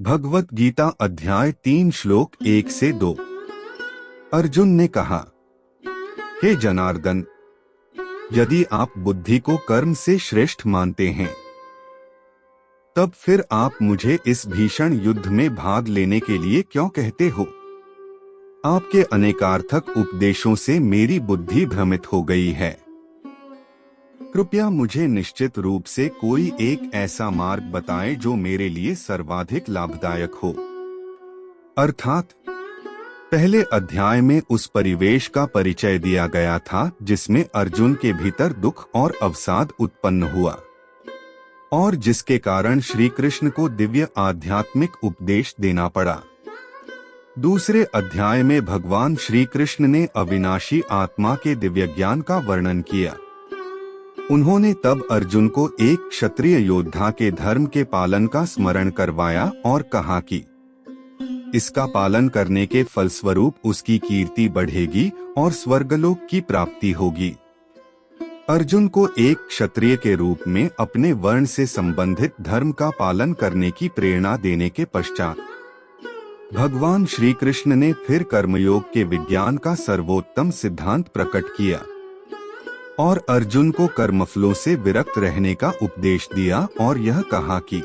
भगवत गीता अध्याय 3 श्लोक 1 से 2। अर्जुन ने कहा, हे जनार्दन, यदि आप बुद्धि को कर्म से श्रेष्ठ मानते हैं, तब फिर आप मुझे इस भीषण युद्ध में भाग लेने के लिए क्यों कहते हो? आपके अनेकार्थक उपदेशों से मेरी बुद्धि भ्रमित हो गई है। कृपया मुझे निश्चित रूप से कोई एक ऐसा मार्ग बताएं जो मेरे लिए सर्वाधिक लाभदायक हो। अर्थात पहले अध्याय में उस परिवेश का परिचय दिया गया था जिसमें अर्जुन के भीतर दुख और अवसाद उत्पन्न हुआ और जिसके कारण श्री कृष्ण को दिव्य आध्यात्मिक उपदेश देना पड़ा। दूसरे अध्याय में भगवान श्री कृष्ण ने अविनाशी आत्मा के दिव्य ज्ञान का वर्णन किया। उन्होंने तब अर्जुन को एक क्षत्रिय योद्धा के धर्म के पालन का स्मरण करवाया और कहा कि इसका पालन करने के फलस्वरूप उसकी कीर्ति बढ़ेगी और स्वर्गलोक की प्राप्ति होगी। अर्जुन को एक क्षत्रिय के रूप में अपने वर्ण से संबंधित धर्म का पालन करने की प्रेरणा देने के पश्चात भगवान श्री कृष्ण ने फिर कर्मयोग के विज्ञान का सर्वोत्तम सिद्धांत प्रकट किया और अर्जुन को कर्मफलों से विरक्त रहने का उपदेश दिया और यह कहा कि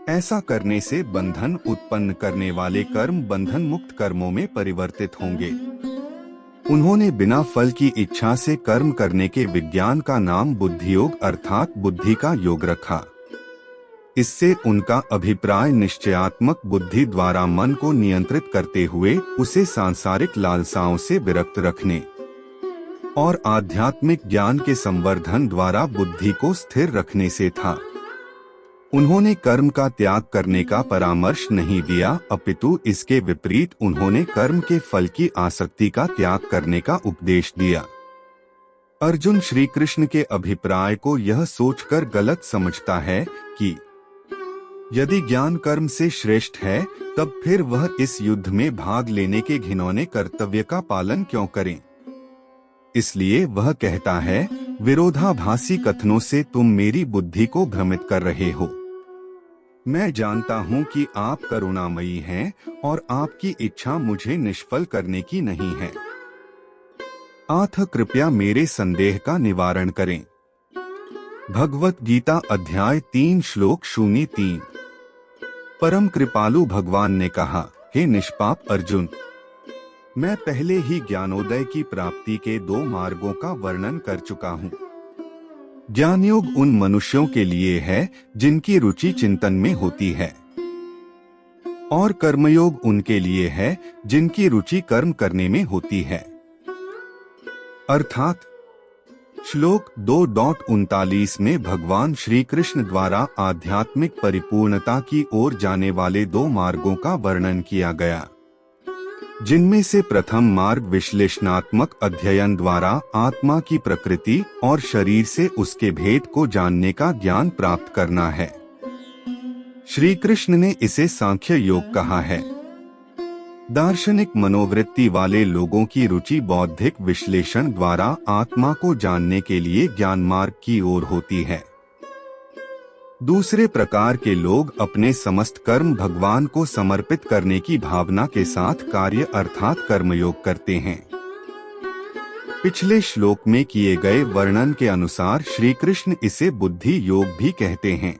ऐसा करने से बंधन उत्पन्न करने वाले कर्म बंधन मुक्त कर्मों में परिवर्तित होंगे। उन्होंने बिना फल की इच्छा से कर्म करने के विज्ञान का नाम बुद्धियोग अर्थात बुद्धि का योग रखा। इससे उनका अभिप्राय निश्चयात्मक बुद्धि द्वारा मन को नियंत्रित करते हुए उसे सांसारिक लालसाओं से विरक्त रखने और आध्यात्मिक ज्ञान के संवर्धन द्वारा बुद्धि को स्थिर रखने से था। उन्होंने कर्म का त्याग करने का परामर्श नहीं दिया, अपितु इसके विपरीत उन्होंने कर्म के फल की आसक्ति का त्याग करने का उपदेश दिया। अर्जुन श्री कृष्ण के अभिप्राय को यह सोचकर गलत समझता है कि यदि ज्ञान कर्म से श्रेष्ठ है, तब फिर वह इस युद्ध में भाग लेने के घिनौने कर्तव्य का पालन क्यों करें। इसलिए वह कहता है, विरोधाभासी कथनों से तुम मेरी बुद्धि को भ्रमित कर रहे हो। मैं जानता हूँ कि आप करुणामयी हैं और आपकी इच्छा मुझे निष्फल करने की नहीं है। अतः कृपया मेरे संदेह का निवारण करें। भगवत गीता अध्याय 3 श्लोक 03। परम कृपालु भगवान ने कहा, हे निष्पाप अर्जुन, मैं पहले ही ज्ञानोदय की प्राप्ति के 2 मार्गों का वर्णन कर चुका हूँ। ज्ञानयोग उन मनुष्यों के लिए है जिनकी रुचि चिंतन में होती है और कर्मयोग उनके लिए है जिनकी रुचि कर्म करने में होती है। अर्थात श्लोक 2.39 में भगवान श्री कृष्ण द्वारा आध्यात्मिक परिपूर्णता की ओर जाने वाले 2 मार्गों का वर्णन किया गया, जिनमें से प्रथम मार्ग विश्लेषणात्मक अध्ययन द्वारा आत्मा की प्रकृति और शरीर से उसके भेद को जानने का ज्ञान प्राप्त करना है। श्री कृष्ण ने इसे सांख्य योग कहा है। दार्शनिक मनोवृत्ति वाले लोगों की रुचि बौद्धिक विश्लेषण द्वारा आत्मा को जानने के लिए ज्ञान मार्ग की ओर होती है। दूसरे प्रकार के लोग अपने समस्त कर्म भगवान को समर्पित करने की भावना के साथ कार्य अर्थात कर्मयोग करते हैं। पिछले श्लोक में किए गए वर्णन के अनुसार श्री कृष्ण इसे बुद्धि योग भी कहते हैं।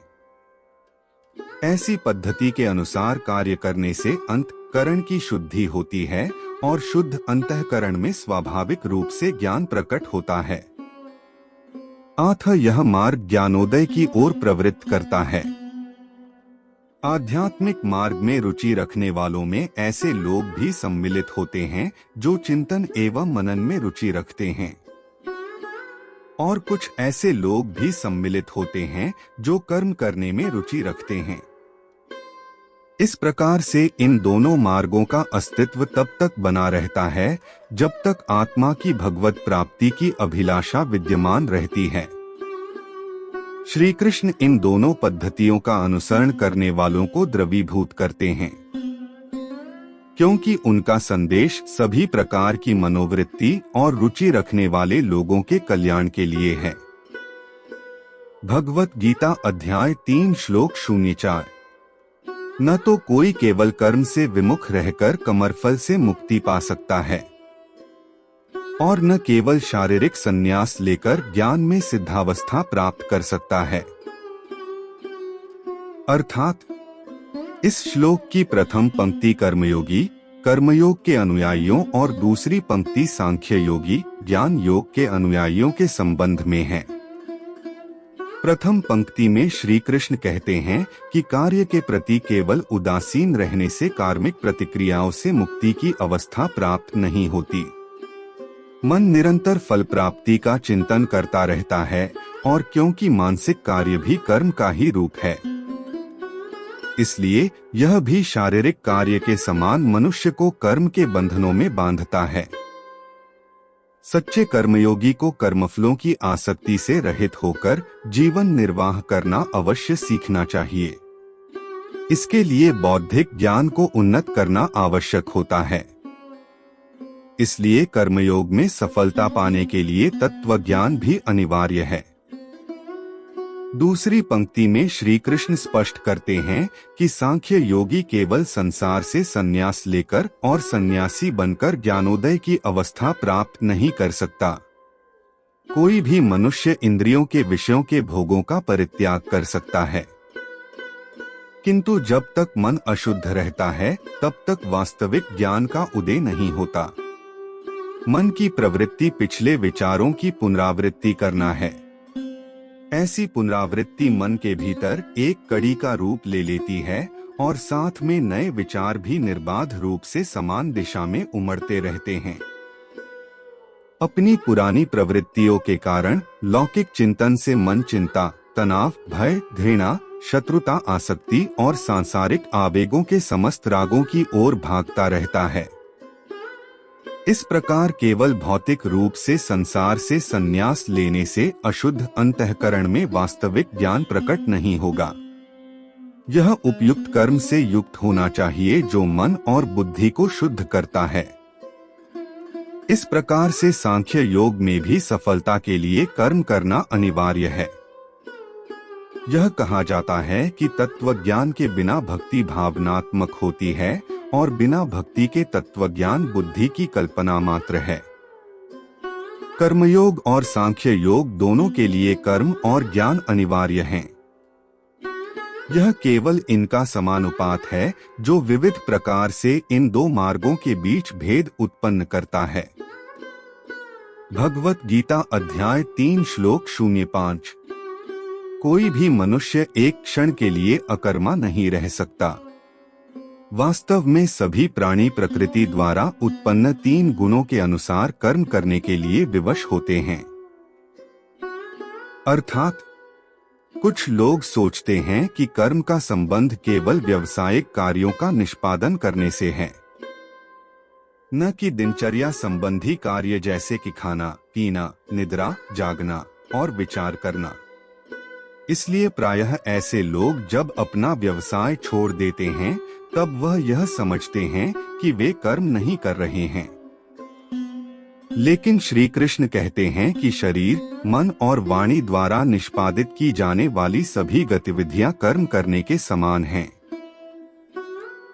ऐसी पद्धति के अनुसार कार्य करने से अंतःकरण की शुद्धि होती है और शुद्ध अंतःकरण में स्वाभाविक रूप से ज्ञान प्रकट होता है। अतः यह मार्ग ज्ञानोदय की ओर प्रवृत्त करता है। आध्यात्मिक मार्ग में रुचि रखने वालों में ऐसे लोग भी सम्मिलित होते हैं जो चिंतन एवं मनन में रुचि रखते हैं और कुछ ऐसे लोग भी सम्मिलित होते हैं जो कर्म करने में रुचि रखते हैं। इस प्रकार से इन दोनों मार्गों का अस्तित्व तब तक बना रहता है जब तक आत्मा की भगवत प्राप्ति की अभिलाषा विद्यमान रहती है। श्री कृष्ण इन दोनों पद्धतियों का अनुसरण करने वालों को द्रवीभूत करते हैं, क्योंकि उनका संदेश सभी प्रकार की मनोवृत्ति और रुचि रखने वाले लोगों के कल्याण के लिए है। भगवत गीता अध्याय 3 श्लोक 04। न तो कोई केवल कर्म से विमुख रहकर कमरफल से मुक्ति पा सकता है और न केवल शारीरिक संन्यास लेकर ज्ञान में सिद्धावस्था प्राप्त कर सकता है। अर्थात इस श्लोक की प्रथम पंक्ति कर्मयोगी, कर्मयोग के अनुयायियों और दूसरी पंक्ति सांख्य योगी, ज्ञान योग के अनुयायियों के संबंध में है। प्रथम पंक्ति में श्री कृष्ण कहते हैं कि कार्य के प्रति केवल उदासीन रहने से कार्मिक प्रतिक्रियाओं से मुक्ति की अवस्था प्राप्त नहीं होती। मन निरंतर फल प्राप्ति का चिंतन करता रहता है और क्योंकि मानसिक कार्य भी कर्म का ही रूप है, इसलिए यह भी शारीरिक कार्य के समान मनुष्य को कर्म के बंधनों में बांधता है। सच्चे कर्मयोगी को कर्मफलों की आसक्ति से रहित होकर जीवन निर्वाह करना अवश्य सीखना चाहिए। इसके लिए बौद्धिक ज्ञान को उन्नत करना आवश्यक होता है। इसलिए कर्मयोग में सफलता पाने के लिए तत्व ज्ञान भी अनिवार्य है। दूसरी पंक्ति में श्री कृष्ण स्पष्ट करते हैं कि सांख्य योगी केवल संसार से संन्यास लेकर और सन्यासी बनकर ज्ञानोदय की अवस्था प्राप्त नहीं कर सकता। कोई भी मनुष्य इंद्रियों के विषयों के भोगों का परित्याग कर सकता है, किंतु जब तक मन अशुद्ध रहता है तब तक वास्तविक ज्ञान का उदय नहीं होता। मन की प्रवृत्ति पिछले विचारों की पुनरावृत्ति करना है। ऐसी पुनरावृत्ति मन के भीतर एक कड़ी का रूप ले लेती है और साथ में नए विचार भी निर्बाध रूप से समान दिशा में उमड़ते रहते हैं। अपनी पुरानी प्रवृत्तियों के कारण लौकिक चिंतन से मन चिंता, तनाव, भय, घृणा, शत्रुता, आसक्ति और सांसारिक आवेगों के समस्त रागों की ओर भागता रहता है। इस प्रकार केवल भौतिक रूप से संसार से संन्यास लेने से अशुद्ध अंतःकरण में वास्तविक ज्ञान प्रकट नहीं होगा। यह उपयुक्त कर्म से युक्त होना चाहिए जो मन और बुद्धि को शुद्ध करता है। इस प्रकार से सांख्य योग में भी सफलता के लिए कर्म करना अनिवार्य है। यह कहा जाता है कि तत्व ज्ञान के बिना भक्ति भावनात्मक होती है और बिना भक्ति के तत्वज्ञान बुद्धि की कल्पना मात्र है। कर्मयोग और सांख्य योग दोनों के लिए कर्म और ज्ञान अनिवार्य हैं। यह केवल इनका समानुपात है जो विविध प्रकार से इन दो मार्गों के बीच भेद उत्पन्न करता है। भगवत गीता अध्याय 3 श्लोक 05। कोई भी मनुष्य एक क्षण के लिए अकर्मा नहीं रह सकता। वास्तव में सभी प्राणी प्रकृति द्वारा उत्पन्न 3 गुणों के अनुसार कर्म करने के लिए विवश होते हैं। अर्थात कुछ लोग सोचते हैं कि कर्म का संबंध केवल व्यावसायिक कार्यों का निष्पादन करने से है, न कि दिनचर्या संबंधी कार्य जैसे कि खाना, पीना, निद्रा, जागना और विचार करना। इसलिए प्रायः ऐसे लोग जब अपना व्यवसाय छोड़ देते हैं तब वह यह समझते हैं कि वे कर्म नहीं कर रहे हैं। लेकिन श्री कृष्ण कहते हैं कि शरीर, मन और वाणी द्वारा निष्पादित की जाने वाली सभी गतिविधियां कर्म करने के समान हैं।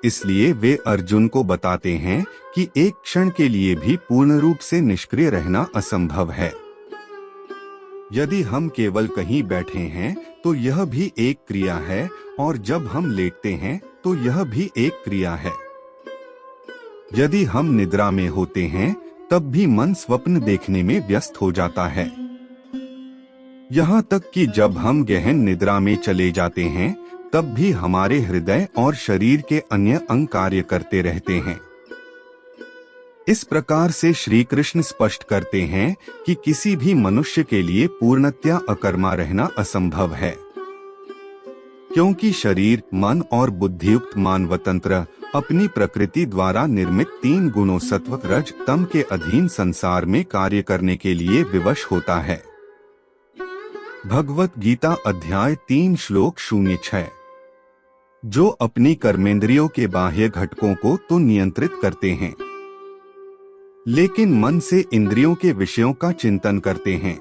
इसलिए वे अर्जुन को बताते हैं कि एक क्षण के लिए भी पूर्ण रूप से निष्क्रिय रहना असंभव है। यदि हम केवल कहीं बैठे हैं तो यह भी एक क्रिया है और जब हम लेटते हैं तो यह भी एक क्रिया है। यदि हम निद्रा में होते हैं तब भी मन स्वप्न देखने में व्यस्त हो जाता है। यहाँ तक कि जब हम गहन निद्रा में चले जाते हैं तब भी हमारे हृदय और शरीर के अन्य अंग कार्य करते रहते हैं। इस प्रकार से श्री कृष्ण स्पष्ट करते हैं कि किसी भी मनुष्य के लिए पूर्णतया अकर्मा रहना असंभव है, क्योंकि शरीर, मन और बुद्धियुक्त मानवतंत्र अपनी प्रकृति द्वारा निर्मित 3 गुणों सत्व, रज, तम के अधीन संसार में कार्य करने के लिए विवश होता है। भगवत गीता अध्याय 3 श्लोक 06। जो अपनी कर्मेंद्रियों के बाह्य घटकों को तो नियंत्रित करते हैं, लेकिन मन से इंद्रियों के विषयों का चिंतन करते हैं,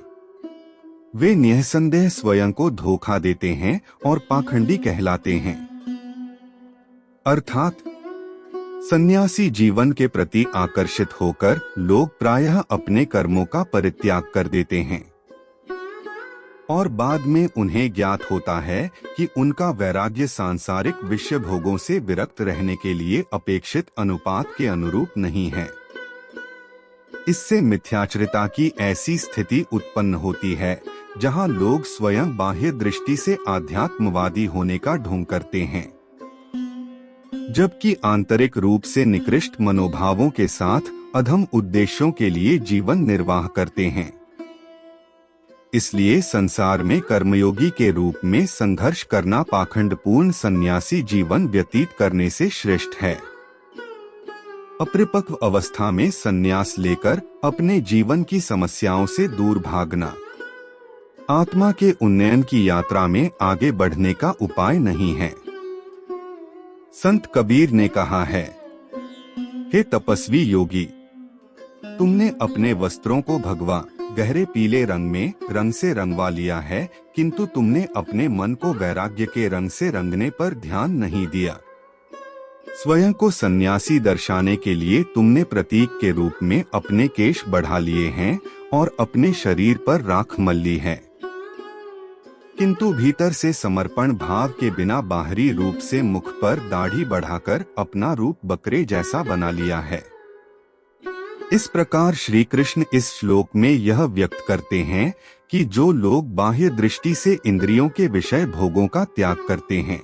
वे निःसंदेह स्वयं को धोखा देते हैं और पाखंडी कहलाते हैं। अर्थात सन्यासी जीवन के प्रति आकर्षित होकर लोग प्रायः अपने कर्मों का परित्याग कर देते हैं और बाद में उन्हें ज्ञात होता है कि उनका वैराग्य सांसारिक विषय भोगों से विरक्त रहने के लिए अपेक्षित अनुपात के अनुरूप नहीं है। इससे मिथ्याचरिता की ऐसी स्थिति उत्पन्न होती है जहां लोग स्वयं बाह्य दृष्टि से आध्यात्मवादी होने का ढोंग करते हैं, जबकि आंतरिक रूप से निकृष्ट मनोभावों के साथ अधम उद्देश्यों के लिए जीवन निर्वाह करते हैं। इसलिए संसार में कर्मयोगी के रूप में संघर्ष करना पाखंडपूर्ण सन्यासी जीवन व्यतीत करने से श्रेष्ठ है। अपरिपक्व अवस्था में सन्यास लेकर अपने जीवन की समस्याओं से दूर भागना आत्मा के उन्नयन की यात्रा में आगे बढ़ने का उपाय नहीं है। संत कबीर ने कहा है, हे तपस्वी योगी, तुमने अपने वस्त्रों को भगवा गहरे पीले रंग से रंगवा लिया है, किंतु तुमने अपने मन को वैराग्य के रंग से रंगने पर ध्यान नहीं दिया। स्वयं को सन्यासी दर्शाने के लिए तुमने प्रतीक के रूप में अपने केश बढ़ा लिए हैं और अपने शरीर पर राख मल ली है, किंतु भीतर से समर्पण भाव के बिना बाहरी रूप से मुख पर दाढ़ी बढ़ाकर अपना रूप बकरे जैसा बना लिया है। इस प्रकार श्री कृष्ण इस श्लोक में यह व्यक्त करते हैं कि जो लोग बाह्य दृष्टि से इंद्रियों के विषय भोगों का त्याग करते हैं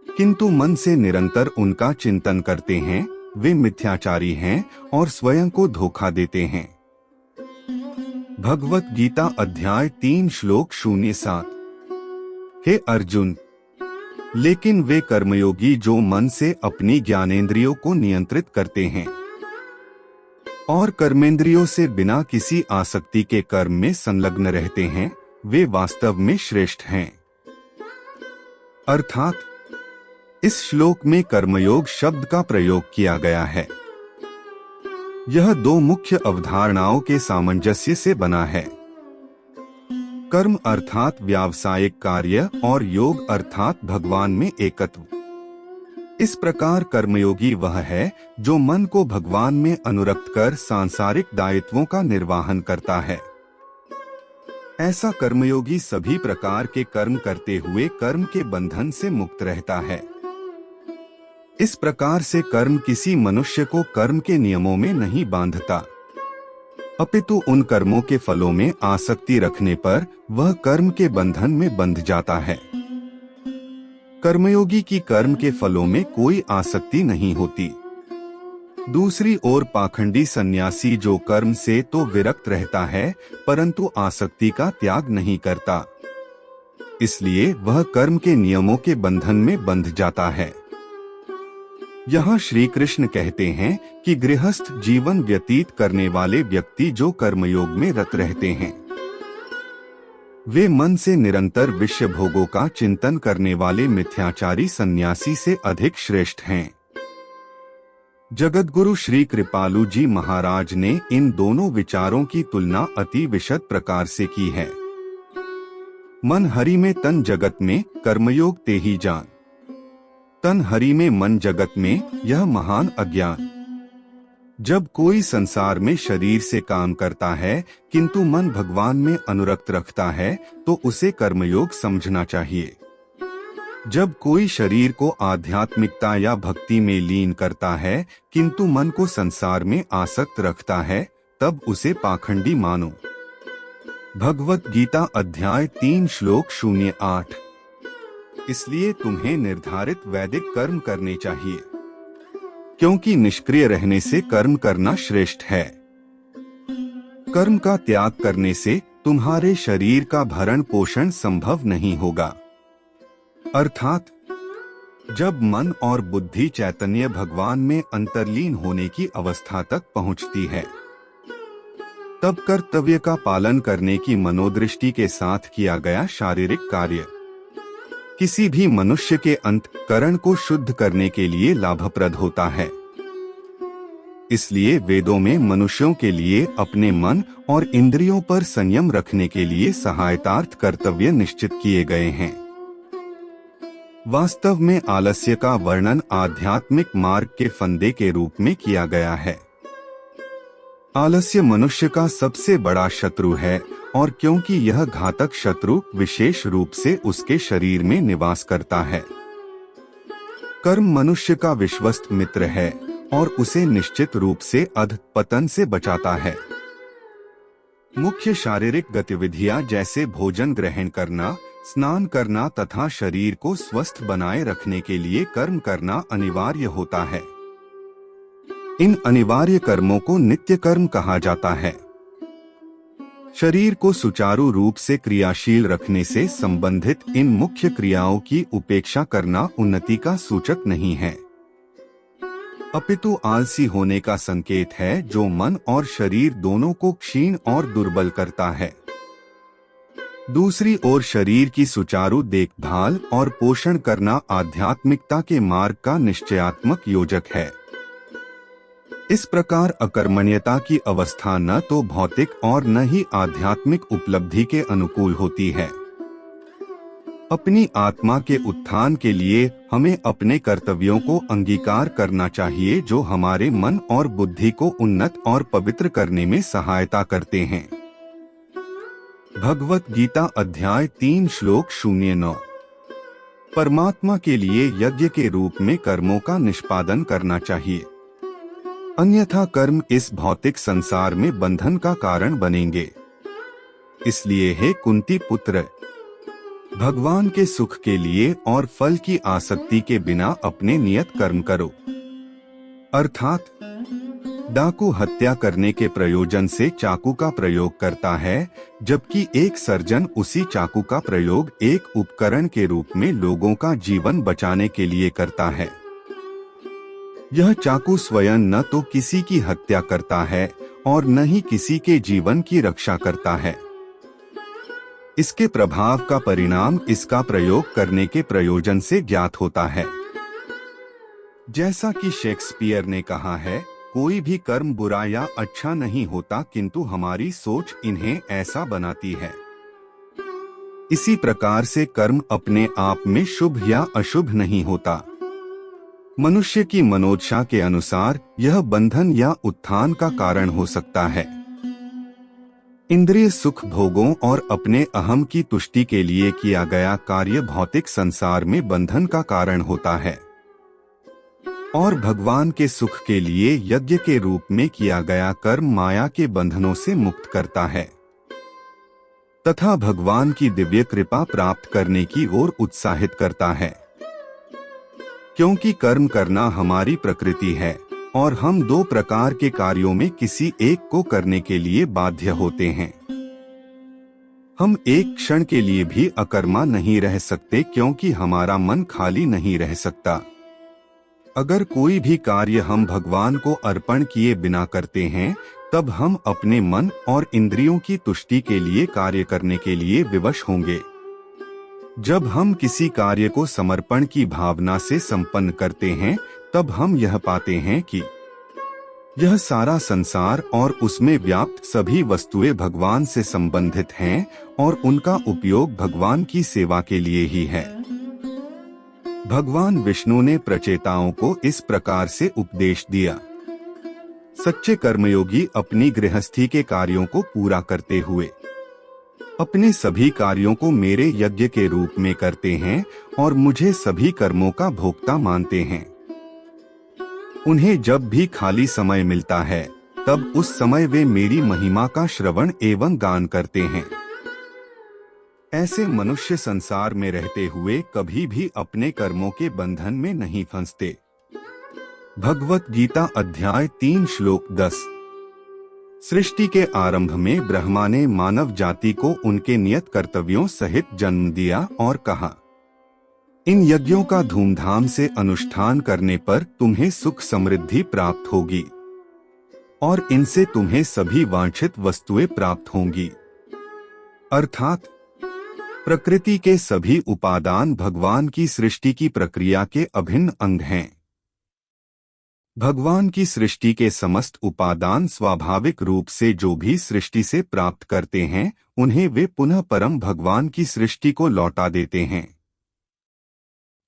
किंतु मन से निरंतर उनका चिंतन करते हैं, वे मिथ्याचारी हैं और स्वयं को धोखा देते हैं। भगवत गीता अध्याय 3 श्लोक 07। हे अर्जुन, लेकिन वे कर्मयोगी जो मन से अपनी ज्ञानेंद्रियों को नियंत्रित करते हैं और कर्मेंद्रियों से बिना किसी आसक्ति के कर्म में संलग्न रहते हैं, वे वास्तव में श्रेष्ठ हैं। अर्थात इस श्लोक में कर्मयोग शब्द का प्रयोग किया गया है। यह दो मुख्य अवधारणाओं के सामंजस्य से बना है। कर्म अर्थात व्यावसायिक कार्य और योग अर्थात भगवान में एकत्व। इस प्रकार कर्मयोगी वह है जो मन को भगवान में अनुरक्त कर सांसारिक दायित्वों का निर्वाहन करता है। ऐसा कर्मयोगी सभी प्रकार के कर्म करते हुए कर्म के बंधन से मुक्त रहता है। इस प्रकार से कर्म किसी मनुष्य को कर्म के नियमों में नहीं बांधता, अपितु उन कर्मों के फलों में आसक्ति रखने पर वह कर्म के बंधन में बंध जाता है। कर्मयोगी की कर्म के फलों में कोई आसक्ति नहीं होती। दूसरी ओर पाखंडी सन्यासी जो कर्म से तो विरक्त रहता है परंतु आसक्ति का त्याग नहीं करता, इसलिए वह कर्म के नियमों के बंधन में बंध जाता है। यहाँ श्री कृष्ण कहते हैं कि गृहस्थ जीवन व्यतीत करने वाले व्यक्ति जो कर्मयोग में रत रहते हैं, वे मन से निरंतर विषय भोगों का चिंतन करने वाले मिथ्याचारी सन्यासी से अधिक श्रेष्ठ हैं। जगतगुरु श्री कृपालु जी महाराज ने इन दोनों विचारों की तुलना अति विशद प्रकार से की है। मन हरि में तन जगत में कर्मयोग ते ही जान, तन हरि में मन जगत में यह महान अज्ञान। जब कोई संसार में शरीर से काम करता है किंतु मन भगवान में अनुरक्त रखता है तो उसे कर्मयोग समझना चाहिए। जब कोई शरीर को आध्यात्मिकता या भक्ति में लीन करता है किंतु मन को संसार में आसक्त रखता है तब उसे पाखंडी मानो। भगवत गीता अध्याय 3 श्लोक 08। इसलिए तुम्हें निर्धारित वैदिक कर्म करने चाहिए, क्योंकि निष्क्रिय रहने से कर्म करना श्रेष्ठ है। कर्म का त्याग करने से तुम्हारे शरीर का भरण पोषण संभव नहीं होगा। अर्थात जब मन और बुद्धि चैतन्य भगवान में अंतर्लीन होने की अवस्था तक पहुंचती है, तब कर्तव्य का पालन करने की मनोदृष्टि के साथ किया गया शारीरिक कार्य किसी भी मनुष्य के अंतःकरण को शुद्ध करने के लिए लाभप्रद होता है। इसलिए वेदों में मनुष्यों के लिए अपने मन और इंद्रियों पर संयम रखने के लिए सहायतार्थ कर्तव्य निश्चित किए गए हैं। वास्तव में आलस्य का वर्णन आध्यात्मिक मार्ग के फंदे के रूप में किया गया है। आलस्य मनुष्य का सबसे बड़ा शत्रु है, और क्योंकि यह घातक शत्रु विशेष रूप से उसके शरीर में निवास करता है। कर्म मनुष्य का विश्वस्त मित्र है और उसे निश्चित रूप से अधःपतन से बचाता है। मुख्य शारीरिक गतिविधियां जैसे भोजन ग्रहण करना, स्नान करना तथा शरीर को स्वस्थ बनाए रखने के लिए कर्म करना अनिवार्य होता है। इन अनिवार्य कर्मों को नित्य कर्म कहा जाता है। शरीर को सुचारू रूप से क्रियाशील रखने से संबंधित इन मुख्य क्रियाओं की उपेक्षा करना उन्नति का सूचक नहीं है, अपितु आलसी होने का संकेत है, जो मन और शरीर दोनों को क्षीण और दुर्बल करता है। दूसरी ओर शरीर की सुचारू देखभाल और पोषण करना आध्यात्मिकता के मार्ग का निश्चयात्मक योजक है। इस प्रकार अकर्मण्यता की अवस्था न तो भौतिक और न ही आध्यात्मिक उपलब्धि के अनुकूल होती है। अपनी आत्मा के उत्थान के लिए हमें अपने कर्तव्यों को अंगीकार करना चाहिए, जो हमारे मन और बुद्धि को उन्नत और पवित्र करने में सहायता करते हैं। भगवत गीता अध्याय 3 श्लोक 09। परमात्मा के लिए यज्ञ के रूप में कर्मों का निष्पादन करना चाहिए, अन्यथा कर्म इस भौतिक संसार में बंधन का कारण बनेंगे। इसलिए हे कुंती पुत्र, भगवान के सुख के लिए और फल की आसक्ति के बिना अपने नियत कर्म करो। अर्थात डाकू हत्या करने के प्रयोजन से चाकू का प्रयोग करता है, जबकि एक सर्जन उसी चाकू का प्रयोग एक उपकरण के रूप में लोगों का जीवन बचाने के लिए करता है। यह चाकू स्वयं न तो किसी की हत्या करता है और न ही किसी के जीवन की रक्षा करता है। इसके प्रभाव का परिणाम इसका प्रयोग करने के प्रयोजन से ज्ञात होता है। जैसा कि शेक्सपियर ने कहा है, कोई भी कर्म बुरा या अच्छा नहीं होता, किंतु हमारी सोच इन्हें ऐसा बनाती है। इसी प्रकार से कर्म अपने आप में शुभ या अशुभ नहीं होता। मनुष्य की मनोदशा के अनुसार यह बंधन या उत्थान का कारण हो सकता है। इंद्रिय सुख भोगों और अपने अहम की तुष्टि के लिए किया गया कार्य भौतिक संसार में बंधन का कारण होता है, और भगवान के सुख के लिए यज्ञ के रूप में किया गया कर्म माया के बंधनों से मुक्त करता है तथा भगवान की दिव्य कृपा प्राप्त करने की ओर उत्साहित करता है। क्योंकि कर्म करना हमारी प्रकृति है और हम दो प्रकार के कार्यों में किसी एक को करने के लिए बाध्य होते हैं। हम एक क्षण के लिए भी अकर्मा नहीं रह सकते, क्योंकि हमारा मन खाली नहीं रह सकता। अगर कोई भी कार्य हम भगवान को अर्पण किए बिना करते हैं, तब हम अपने मन और इंद्रियों की तुष्टि के लिए कार्य करने के लिए विवश होंगे। जब हम किसी कार्य को समर्पण की भावना से संपन्न करते हैं, तब हम यह पाते हैं कि यह सारा संसार और उसमें व्याप्त सभी वस्तुएं भगवान से संबंधित हैं और उनका उपयोग भगवान की सेवा के लिए ही है। भगवान विष्णु ने प्रचेताओं को इस प्रकार से उपदेश दिया। सच्चे कर्मयोगी अपनी गृहस्थी के कार्यों को पूरा करते हुए अपने सभी कार्यों को मेरे यज्ञ के रूप में करते हैं और मुझे सभी कर्मों का भोक्ता मानते हैं। उन्हें जब भी खाली समय मिलता है, तब उस समय वे मेरी महिमा का श्रवण एवं गान करते हैं। ऐसे मनुष्य संसार में रहते हुए कभी भी अपने कर्मों के बंधन में नहीं फंसते। भगवत गीता अध्याय 3 श्लोक 10। सृष्टि के आरंभ में ब्रह्मा ने मानव जाति को उनके नियत कर्तव्यों सहित जन्म दिया और कहा, इन यज्ञों का धूमधाम से अनुष्ठान करने पर तुम्हें सुख समृद्धि प्राप्त होगी और इनसे तुम्हें सभी वांछित वस्तुएं प्राप्त होंगी। अर्थात प्रकृति के सभी उपादान भगवान की सृष्टि की प्रक्रिया के अभिन्न अंग हैं। भगवान की सृष्टि के समस्त उपादान स्वाभाविक रूप से जो भी सृष्टि से प्राप्त करते हैं, उन्हें वे पुनः परम भगवान की सृष्टि को लौटा देते हैं।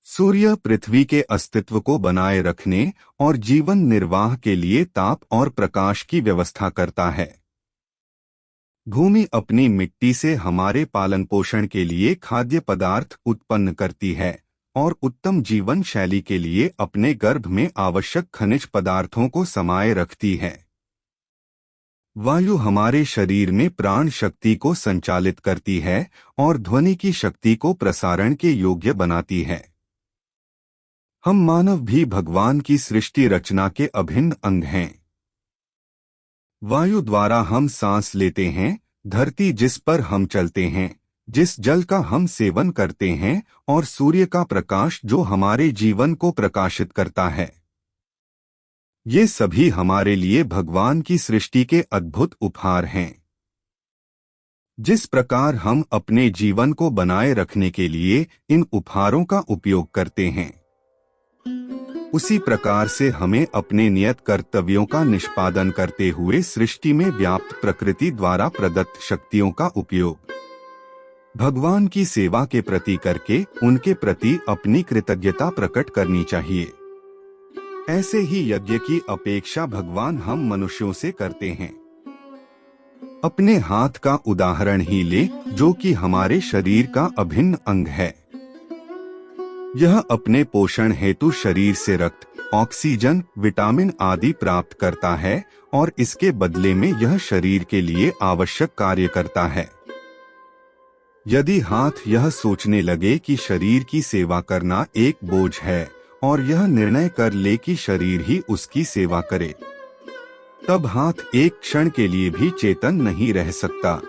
सूर्य पृथ्वी के अस्तित्व को बनाए रखने और जीवन निर्वाह के लिए ताप और प्रकाश की व्यवस्था करता है। भूमि अपनी मिट्टी से हमारे पालन पोषण के लिए खाद्य पदार्थ उत्पन्न करती है और उत्तम जीवन शैली के लिए अपने गर्भ में आवश्यक खनिज पदार्थों को समाये रखती है। वायु हमारे शरीर में प्राण शक्ति को संचालित करती है और ध्वनि की शक्ति को प्रसारण के योग्य बनाती है। हम मानव भी भगवान की सृष्टि रचना के अभिन्न अंग हैं। वायु द्वारा हम सांस लेते हैं, धरती जिस पर हम चलते हैं, जिस जल का हम सेवन करते हैं और सूर्य का प्रकाश जो हमारे जीवन को प्रकाशित करता है, ये सभी हमारे लिए भगवान की सृष्टि के अद्भुत उपहार हैं। जिस प्रकार हम अपने जीवन को बनाए रखने के लिए इन उपहारों का उपयोग करते हैं, उसी प्रकार से हमें अपने नियत कर्तव्यों का निष्पादन करते हुए सृष्टि में व्याप्त प्रकृति द्वारा प्रदत्त शक्तियों का उपयोग भगवान की सेवा के प्रति करके उनके प्रति अपनी कृतज्ञता प्रकट करनी चाहिए। ऐसे ही यज्ञ की अपेक्षा भगवान हम मनुष्यों से करते हैं। अपने हाथ का उदाहरण ही ले, जो कि हमारे शरीर का अभिन्न अंग है। यह अपने पोषण हेतु शरीर से रक्त, ऑक्सीजन, विटामिन आदि प्राप्त करता है और इसके बदले में यह शरीर के लिए आवश्यक कार्य करता है। यदि हाथ यह सोचने लगे कि शरीर की सेवा करना एक बोझ है और यह निर्णय कर ले कि शरीर ही उसकी सेवा करे, तब हाथ एक क्षण के लिए भी चेतन नहीं रह सकता।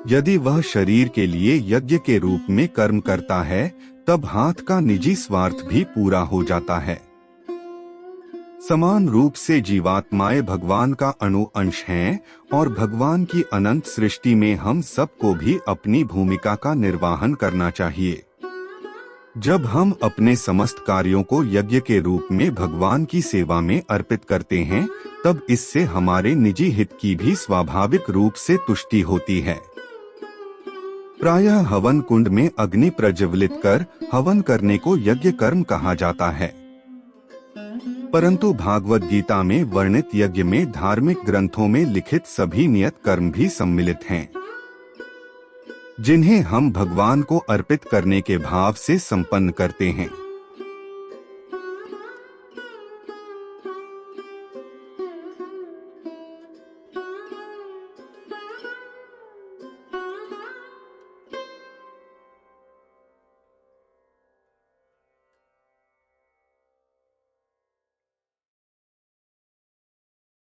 यदि वह शरीर के लिए यज्ञ के रूप में कर्म करता है, तब हाथ का निजी स्वार्थ भी पूरा हो जाता है। समान रूप से जीवात्माएं भगवान का अणु अंश हैं और भगवान की अनंत सृष्टि में हम सबको भी अपनी भूमिका का निर्वहन करना चाहिए। जब हम अपने समस्त कार्यों को यज्ञ के रूप में भगवान की सेवा में अर्पित करते हैं, तब इससे हमारे निजी हित की भी स्वाभाविक रूप से तुष्टि होती है। प्रायः हवन कुंड में अग्नि प्रज्वलित कर हवन करने को यज्ञ कर्म कहा जाता है, परंतु भागवत गीता में वर्णित यज्ञ में धार्मिक ग्रंथों में लिखित सभी नियत कर्म भी सम्मिलित हैं, जिन्हें हम भगवान को अर्पित करने के भाव से संपन्न करते हैं।